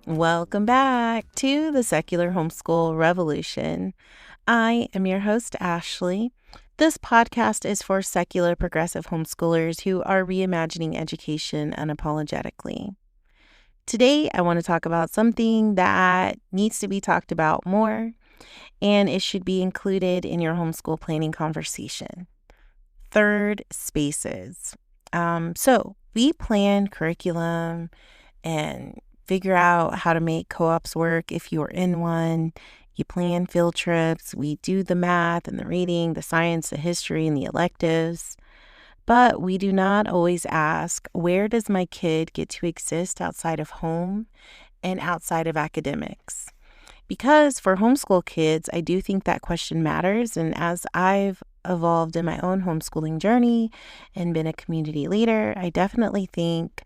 Welcome back to the Secular Homeschool Revolution. I am your host, Ashley. This podcast is for secular progressive homeschoolers who are reimagining education unapologetically. Today, I want to talk about something that needs to be talked about more, and it should be included in your homeschool planning conversation. Third spaces. So we plan curriculum and figure out how to make co-ops work if you're in one. You plan field trips. We do the math and the reading, the science, the history, and the electives. But we do not always ask, where does my kid get to exist outside of home and outside of academics? Because for homeschool kids, I do think that question matters. And as I've evolved in my own homeschooling journey and been a community leader, I definitely think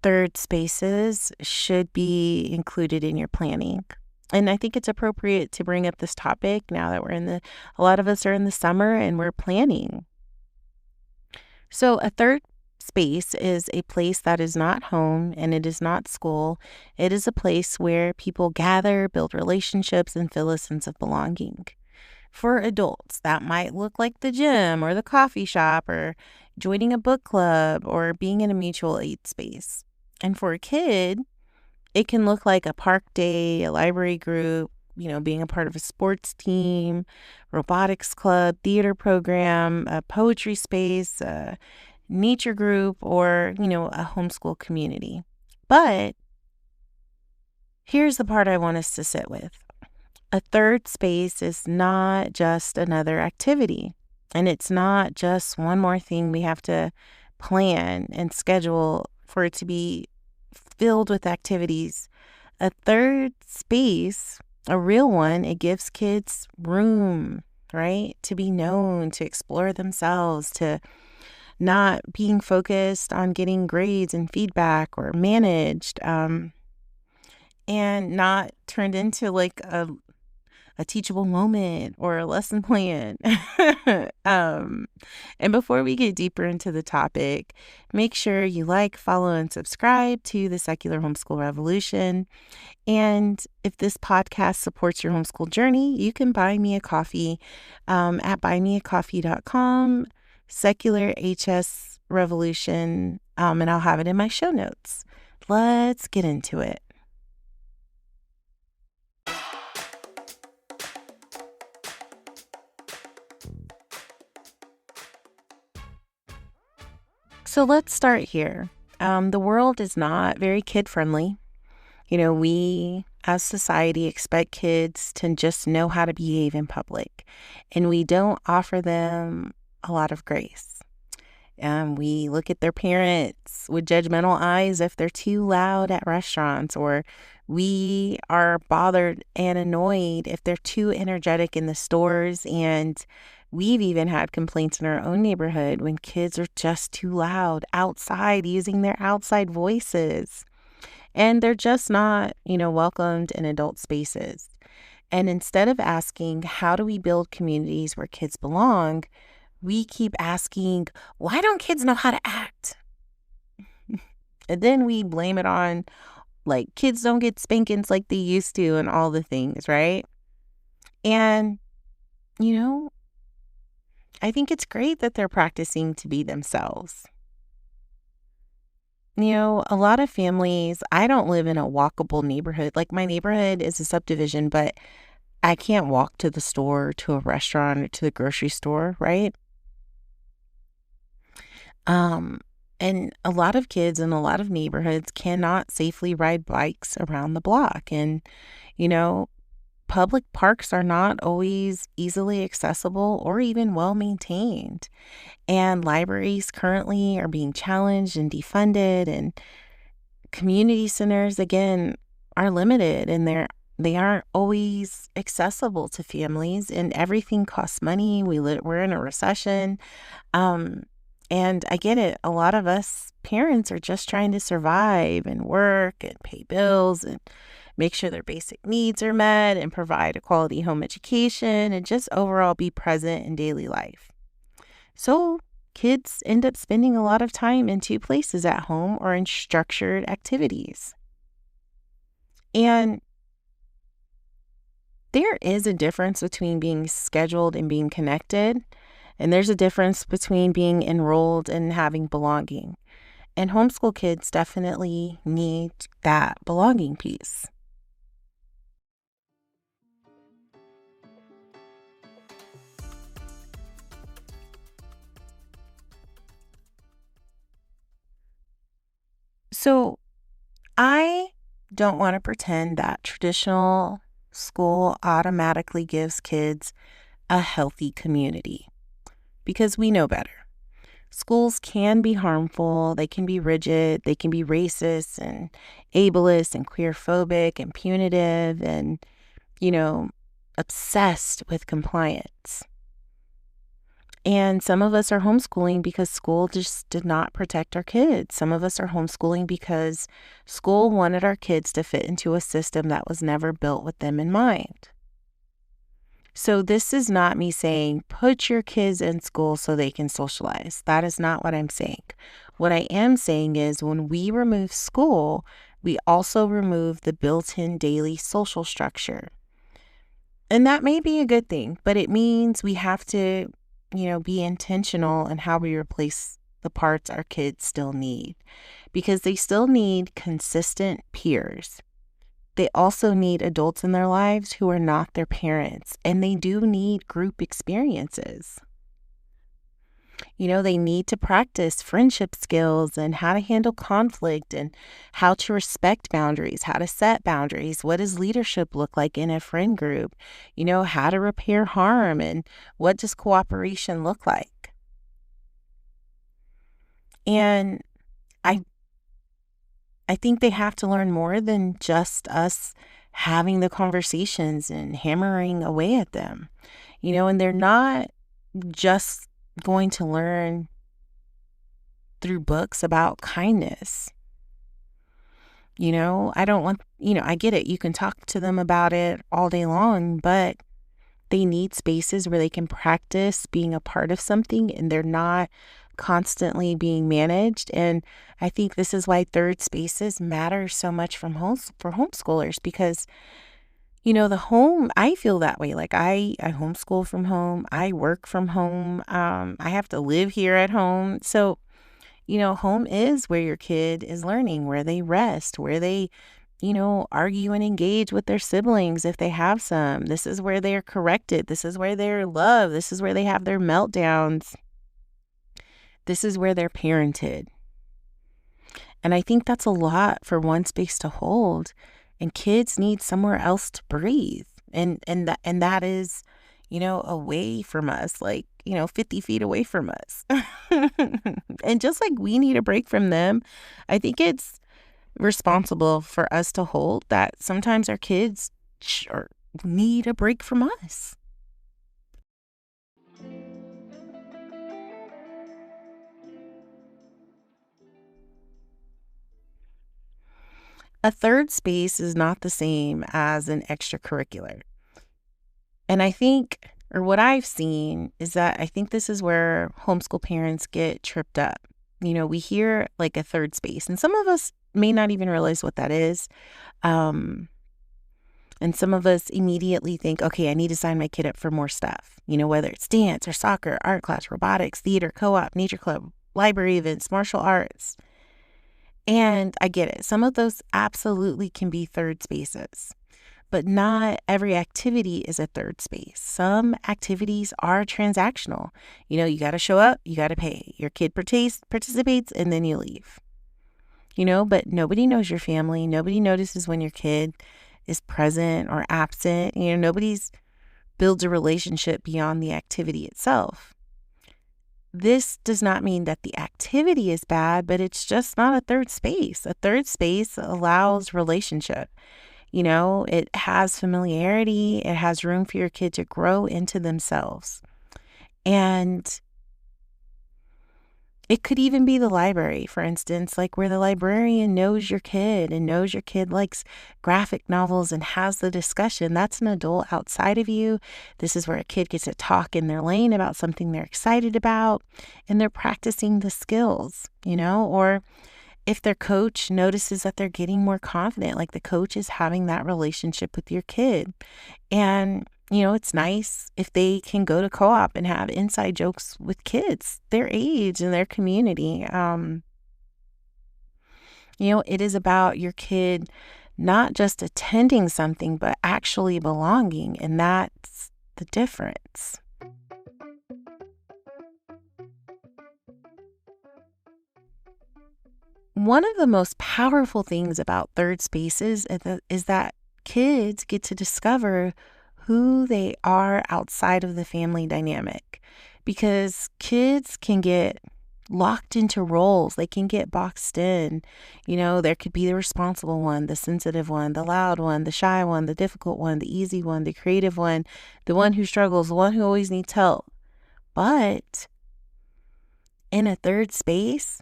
third spaces should be included in your planning. And I think it's appropriate to bring up this topic now that a lot of us are in the summer and we're planning. So a third space is a place that is not home and it is not school. It is a place where people gather, build relationships, and feel a sense of belonging. For adults, that might look like the gym or the coffee shop or joining a book club or being in a mutual aid space. And for a kid, it can look like a park day, a library group, being a part of a sports team, robotics club, theater program, a poetry space, a nature group, or, a homeschool community. But here's the part I want us to sit with. A third space is not just another activity, and it's not just one more thing we have to plan and schedule for it to be filled with activities. A third space, a real one, it gives kids room, right? To be known, to explore themselves, to not being focused on getting grades and feedback or managed, and not turned into like a teachable moment or a lesson plan. And before we get deeper into the topic, make sure you like, follow, and subscribe to the Secular Homeschool Revolution. And if this podcast supports your homeschool journey, you can buy me a coffee at buymeacoffee.com, Secular HS Revolution, and I'll have it in my show notes. Let's get into it. So let's start here. The world is not very kid-friendly. We as society expect kids to just know how to behave in public, and we don't offer them a lot of grace. We look at their parents with judgmental eyes if they're too loud at restaurants, or we are bothered and annoyed if they're too energetic in the stores. And we've even had complaints in our own neighborhood when kids are just too loud outside, using their outside voices. And they're just not, welcomed in adult spaces. And instead of asking, how do we build communities where kids belong, we keep asking, why don't kids know how to act? And then we blame it on, like, kids don't get spankings like they used to and all the things, right? And, I think it's great that they're practicing to be themselves. A lot of families, I don't live in a walkable neighborhood. Like, my neighborhood is a subdivision, but I can't walk to the store, to a restaurant, or to the grocery store, right? And a lot of kids in a lot of neighborhoods cannot safely ride bikes around the block. And, public parks are not always easily accessible or even well maintained. And libraries currently are being challenged and defunded, and community centers, again, are limited, and they aren't always accessible to families, and everything costs money. We're in a recession. And I get it. A lot of us parents are just trying to survive and work and pay bills and make sure their basic needs are met and provide a quality home education and just overall be present in daily life. So kids end up spending a lot of time in two places, at home or in structured activities. And there is a difference between being scheduled and being connected. And there's a difference between being enrolled and having belonging. And homeschool kids definitely need that belonging piece. So I don't want to pretend that traditional school automatically gives kids a healthy community because we know better. Schools can be harmful, they can be rigid, they can be racist and ableist and queerphobic and punitive and, you know, obsessed with compliance. And some of us are homeschooling because school just did not protect our kids. Some of us are homeschooling because school wanted our kids to fit into a system that was never built with them in mind. So this is not me saying put your kids in school so they can socialize. That is not what I'm saying. What I am saying is when we remove school, we also remove the built-in daily social structure. And that may be a good thing, but it means we have to, be intentional in how we replace the parts our kids still need because they still need consistent peers. They also need adults in their lives who are not their parents, and they do need group experiences. They need to practice friendship skills and how to handle conflict and how to respect boundaries, how to set boundaries. What does leadership look like in a friend group? How to repair harm and what does cooperation look like? And I think they have to learn more than just us having the conversations and hammering away at them, and they're not just going to learn through books about kindness. I don't want, I get it. You can talk to them about it all day long, but they need spaces where they can practice being a part of something and they're not constantly being managed. And I think this is why third spaces matter so much for homeschoolers because the home, I feel that way. Like I homeschool from home. I work from home. I have to live here at home. So, home is where your kid is learning, where they rest, where they, argue and engage with their siblings if they have some. This is where they're corrected. This is where they're loved. This is where they have their meltdowns. This is where they're parented. And I think that's a lot for one space to hold. And kids need somewhere else to breathe. And that is, away from us, like, 50 feet away from us. And just like we need a break from them, I think it's responsible for us to hold that sometimes our kids need a break from us. A third space is not the same as an extracurricular. And I think, or what I've seen is that I think this is where homeschool parents get tripped up. We hear like a third space, and some of us may not even realize what that is. And some of us immediately think, okay, I need to sign my kid up for more stuff, whether it's dance or soccer, art class, robotics, theater, co-op, nature club, library events, martial arts. And I get it. Some of those absolutely can be third spaces, but not every activity is a third space. Some activities are transactional. You got to show up, you got to pay. Your kid participates, and then you leave. But nobody knows your family. Nobody notices when your kid is present or absent. Nobody's builds a relationship beyond the activity itself. This does not mean that the activity is bad, but it's just not a third space. A third space allows relationship. It has familiarity. It has room for your kid to grow into themselves. And it could even be the library, for instance, like where the librarian knows your kid and knows your kid likes graphic novels and has the discussion. That's an adult outside of you. This is where a kid gets to talk in their lane about something they're excited about and they're practicing the skills, or if their coach notices that they're getting more confident, like the coach is having that relationship with your kid. And, it's nice if they can go to co-op and have inside jokes with kids their age and their community. It is about your kid not just attending something, but actually belonging. And that's the difference. One of the most powerful things about third spaces is that kids get to discover who they are outside of the family dynamic, because kids can get locked into roles. They can get boxed in. There could be the responsible one, the sensitive one, the loud one, the shy one, the difficult one, the easy one, the creative one, the one who struggles, the one who always needs help. But in a third space,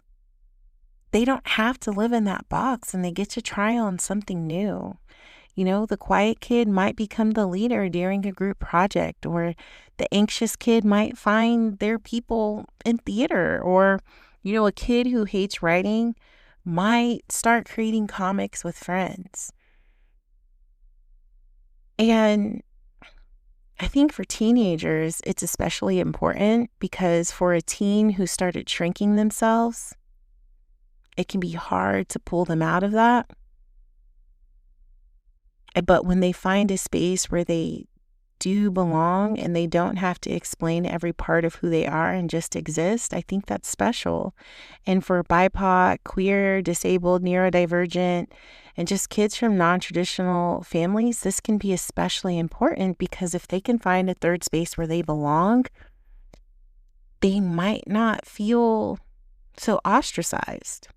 they don't have to live in that box, and they get to try on something new. The quiet kid might become the leader during a group project, or the anxious kid might find their people in theater, or, a kid who hates writing might start creating comics with friends. And I think for teenagers, it's especially important because for a teen who started shrinking themselves, it can be hard to pull them out of that. But when they find a space where they do belong and they don't have to explain every part of who they are and just exist, I think that's special. And for BIPOC, queer, disabled, neurodivergent, and just kids from non-traditional families, this can be especially important because if they can find a third space where they belong, they might not feel so ostracized.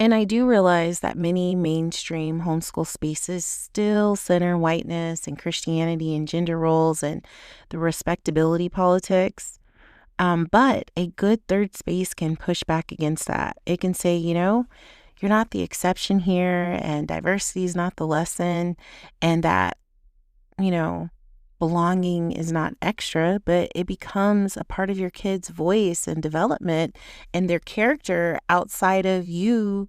And I do realize that many mainstream homeschool spaces still center whiteness and Christianity and gender roles and the respectability politics. But a good third space can push back against that. It can say, you're not the exception here, and diversity is not the lesson, and that, belonging is not extra, but it becomes a part of your kid's voice and development and their character outside of you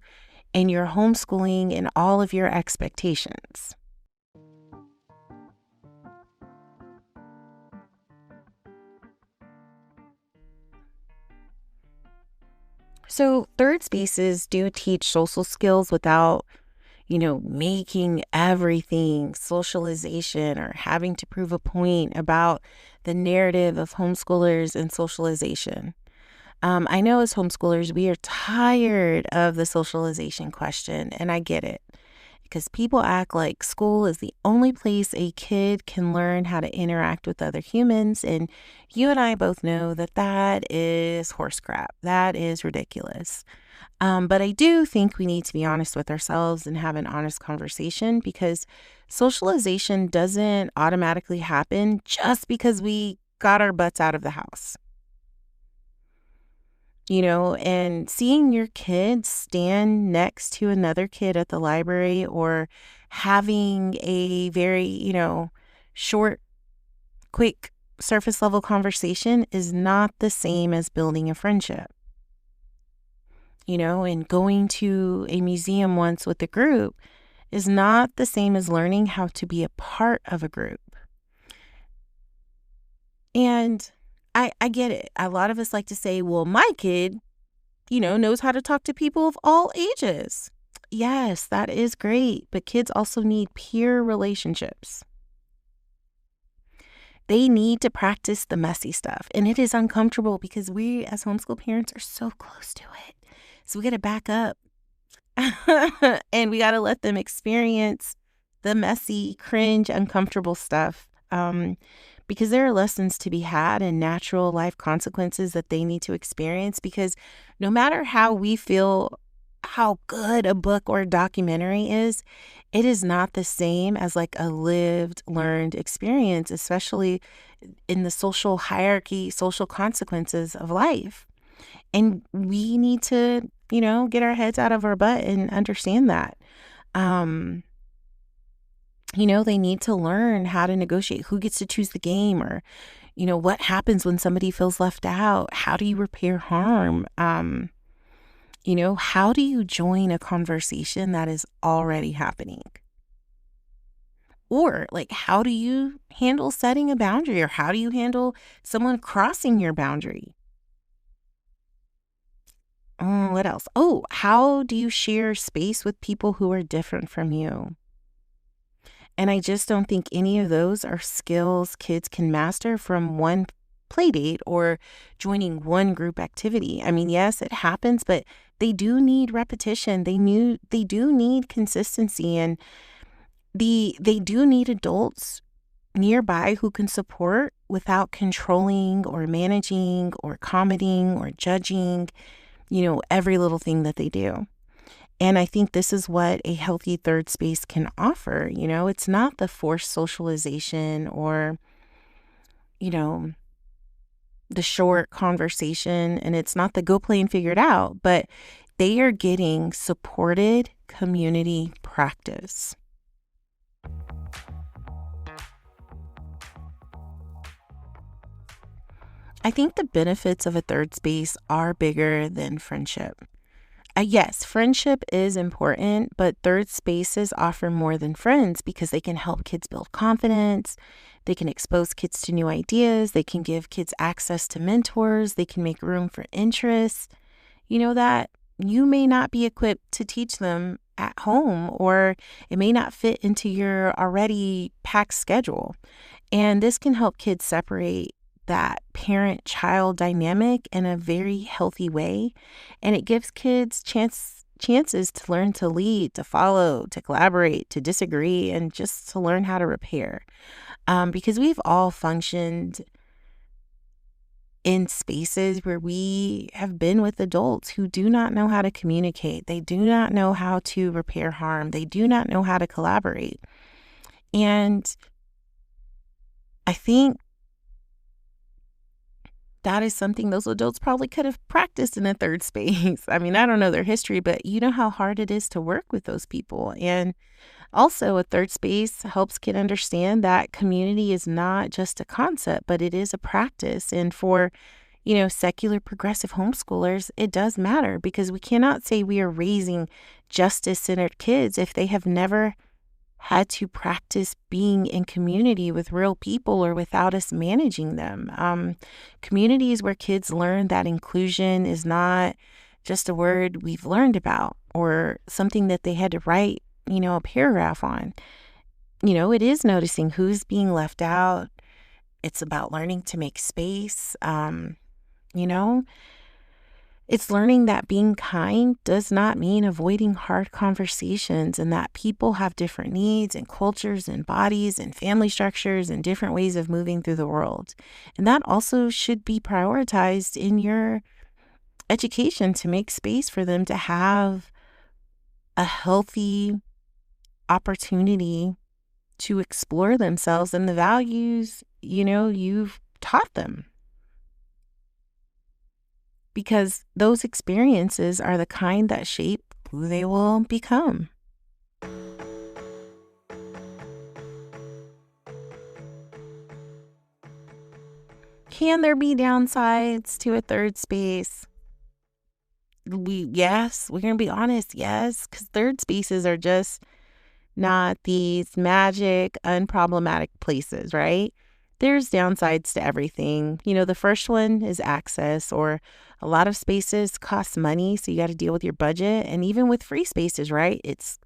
and your homeschooling and all of your expectations. So third spaces do teach social skills without making everything socialization or having to prove a point about the narrative of homeschoolers and socialization. I know as homeschoolers, we are tired of the socialization question, and I get it, because people act like school is the only place a kid can learn how to interact with other humans, and you and I both know that that is horse crap. That is ridiculous. But I do think we need to be honest with ourselves and have an honest conversation, because socialization doesn't automatically happen just because we got our butts out of the house. And seeing your kid stand next to another kid at the library, or having a very, short, quick, surface level conversation is not the same as building a friendship. And going to a museum once with a group is not the same as learning how to be a part of a group. And I get it. A lot of us like to say, well, my kid, knows how to talk to people of all ages. Yes, that is great. But kids also need peer relationships. They need to practice the messy stuff. And it is uncomfortable because we as homeschool parents are so close to it. So we got to back up and we got to let them experience the messy, cringe, uncomfortable stuff. Because there are lessons to be had and natural life consequences that they need to experience, because no matter how we feel how good a book or a documentary is, it is not the same as like a lived, learned experience, especially in the social hierarchy, social consequences of life. And we need to, get our heads out of our butt and understand that. They need to learn how to negotiate who gets to choose the game, or, what happens when somebody feels left out. How do you repair harm? How do you join a conversation that is already happening? Or like, how do you handle setting a boundary, or how do you handle someone crossing your boundary? What else? Oh, how do you share space with people who are different from you? And I just don't think any of those are skills kids can master from one play date or joining one group activity. I mean, yes, it happens, but they do need repetition. They do need consistency, and they do need adults nearby who can support without controlling or managing or commenting or judging, every little thing that they do. And I think this is what a healthy third space can offer. It's not the forced socialization or, you know, the short conversation, and it's not the go play and figure it out, but they are getting supported community practice. I think the benefits of a third space are bigger than friendship. Yes, friendship is important, but third spaces offer more than friends because they can help kids build confidence. They can expose kids to new ideas. They can give kids access to mentors. They can make room for interests, that you may not be equipped to teach them at home, or it may not fit into your already packed schedule. And this can help kids separate that parent-child dynamic in a very healthy way. And it gives kids chances to learn to lead, to follow, to collaborate, to disagree, and just to learn how to repair. Because we've all functioned in spaces where we have been with adults who do not know how to communicate. They do not know how to repair harm. They do not know how to collaborate. And I think that is something those adults probably could have practiced in a third space. I mean, I don't know their history, but you know how hard it is to work with those people. And also, a third space helps kids understand that community is not just a concept, but it is a practice. And for, secular progressive homeschoolers, it does matter, because we cannot say we are raising justice-centered kids if they have never had to practice being in community with real people or without us managing them. Communities where kids learn that inclusion is not just a word we've learned about or something that they had to write, a paragraph on. It is noticing who's being left out. It's about learning to make space. It's learning that being kind does not mean avoiding hard conversations, and that people have different needs and cultures and bodies and family structures and different ways of moving through the world. And that also should be prioritized in your education, to make space for them to have a healthy opportunity to explore themselves and the values, you've taught them. Because those experiences are the kind that shape who they will become. Can there be downsides to a third space? Yes, we're going to be honest, yes, because third spaces are just not these magic, unproblematic places, right? There's downsides to everything. The first one is access, or a lot of spaces cost money, so you got to deal with your budget. And even with free spaces, right? It's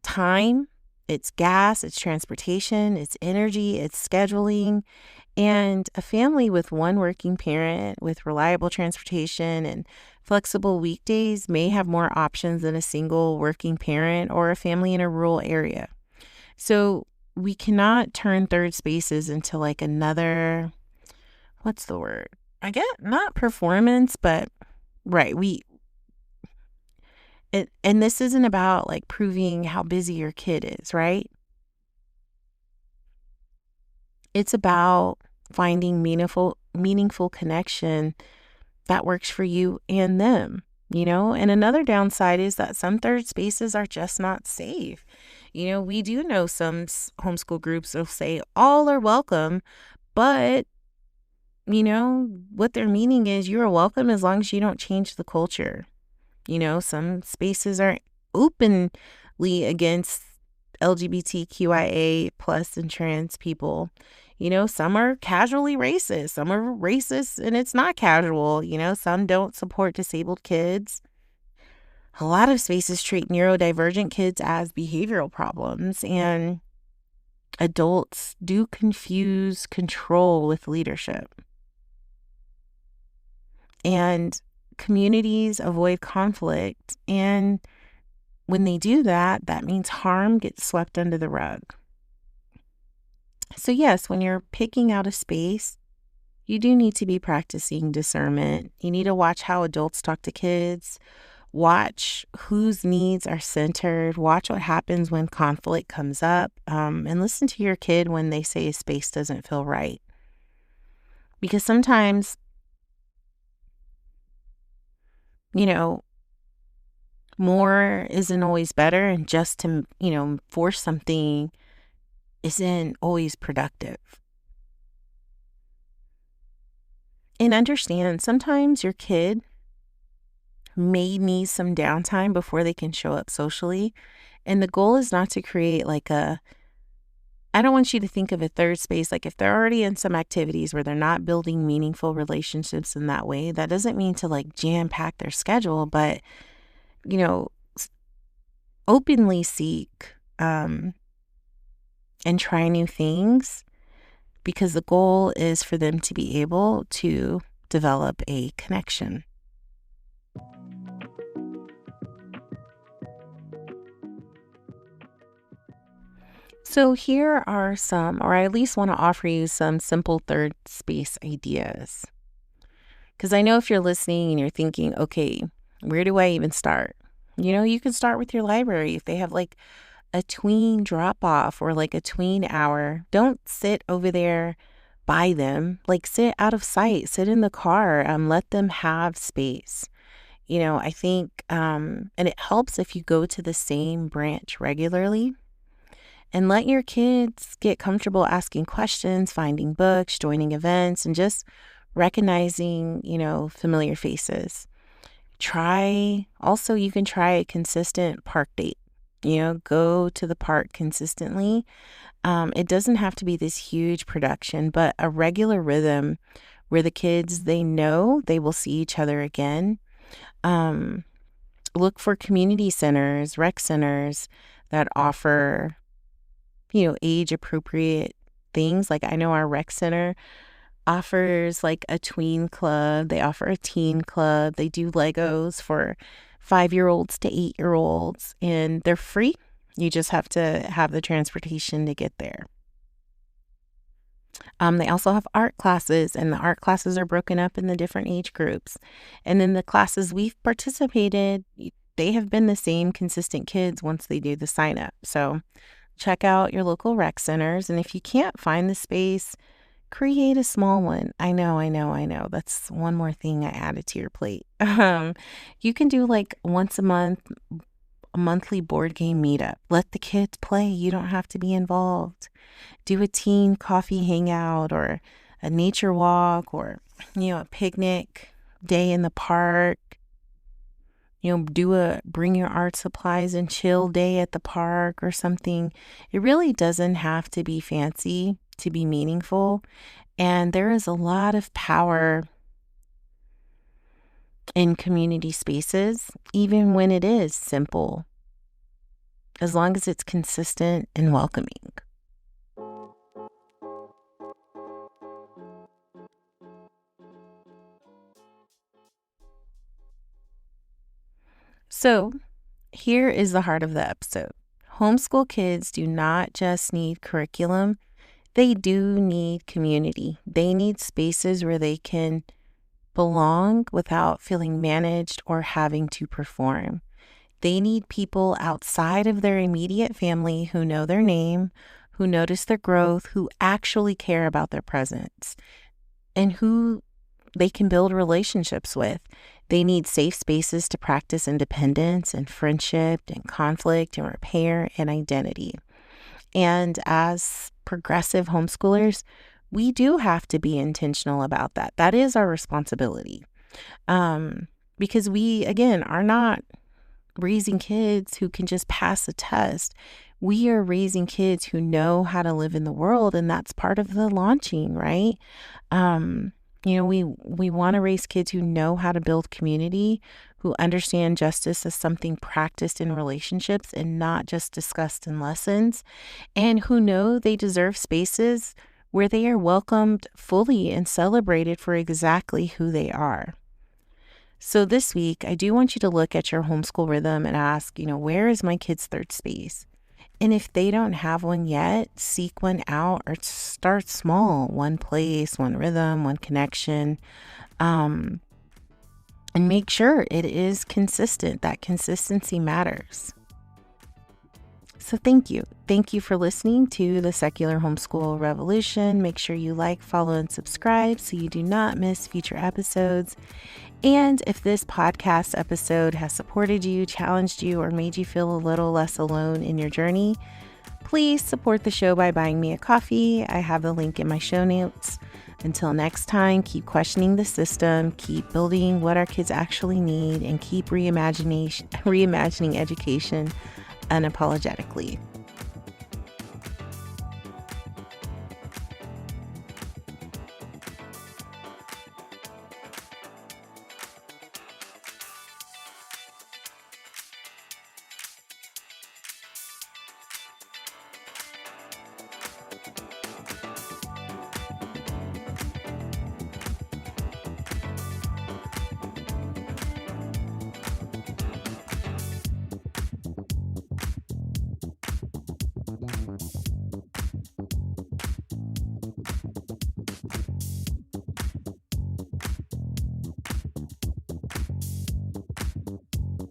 time, it's gas, it's transportation, it's energy, it's scheduling. And a family with one working parent with reliable transportation and flexible weekdays may have more options than a single working parent or a family in a rural area. So we cannot turn third spaces into like another, what's the word? I get not performance, but right. And this isn't about like proving how busy your kid is, right? It's about finding meaningful connection that works for you and them, And another downside is that some third spaces are just not safe. We do know some homeschool groups will say all are welcome, but, what they're meaning is you're welcome as long as you don't change the culture. Some spaces are openly against LGBTQIA plus and trans people. Some are casually racist. Some are racist and it's not casual. Some don't support disabled kids. A lot of spaces treat neurodivergent kids as behavioral problems, and adults do confuse control with leadership. And communities avoid conflict. And when they do that, that means harm gets swept under the rug. So yes, when you're picking out a space, you do need to be practicing discernment. You need to watch how adults talk to kids, watch whose needs are centered, watch what happens when conflict comes up, and listen to your kid when they say a space doesn't feel right. Because sometimes, more isn't always better, and just to, force something isn't always productive. And understand, sometimes your kid may need some downtime before they can show up socially. And the goal is not to create I don't want you to think of a third space. Like if they're already in some activities where they're not building meaningful relationships in that way, that doesn't mean to jam pack their schedule, but, openly seek and try new things, because the goal is for them to be able to develop a connection. So here are some, or I at least want to offer you some simple third space ideas. Because I know if you're listening and you're thinking, okay, where do I even start? You can start with your library. If they have a tween drop off or a tween hour, don't sit over there by them. Sit out of sight, sit in the car, let them have space. I think, and it helps if you go to the same branch regularly. And let your kids get comfortable asking questions, finding books, joining events, and just recognizing, familiar faces. You can try a consistent park date. Go to the park consistently. It doesn't have to be this huge production, but a regular rhythm where the kids, they know they will see each other again. Look for community centers, rec centers that offer age appropriate things. I know our rec center offers a tween club. They offer a teen club. They do Legos for 5-year-olds to 8-year-olds, and they're free. You just have to have the transportation to get there. They also have art classes, and the art classes are broken up in the different age groups. And then the classes we've participated, they have been the same consistent kids once they do the sign up. So check out your local rec centers. And if you can't find the space, create a small one. I know. That's one more thing I added to your plate. You can do once a month, a monthly board game meetup. Let the kids play. You don't have to be involved. Do a teen coffee hangout or a nature walk or, a picnic day in the park. Bring your art supplies and chill day at the park or something. It really doesn't have to be fancy to be meaningful. And there is a lot of power in community spaces, even when it is simple, as long as it's consistent and welcoming. So here is the heart of the episode. Homeschool kids do not just need curriculum. They do need community. They need spaces where they can belong without feeling managed or having to perform. They need people outside of their immediate family who know their name, who notice their growth, who actually care about their presence, and who they can build relationships with. They need safe spaces to practice independence and friendship and conflict and repair and identity. And as progressive homeschoolers, we do have to be intentional about that. That is our responsibility. Because we, again, are not raising kids who can just pass a test. We are raising kids who know how to live in the world, and that's part of the launching, right? We want to raise kids who know how to build community, who understand justice as something practiced in relationships and not just discussed in lessons, and who know they deserve spaces where they are welcomed fully and celebrated for exactly who they are. So this week, I do want you to look at your homeschool rhythm and ask, where is my kid's third space? And if they don't have one yet, seek one out or start small, one place, one rhythm, one connection, and make sure it is consistent. That consistency matters. So thank you. Thank you for listening to the Secular Homeschool Revolution. Make sure you like, follow, and subscribe so you do not miss future episodes. And if this podcast episode has supported you, challenged you, or made you feel a little less alone in your journey, please support the show by buying me a coffee. I have the link in my show notes. Until next time, keep questioning the system, keep building what our kids actually need, and keep reimagining education unapologetically.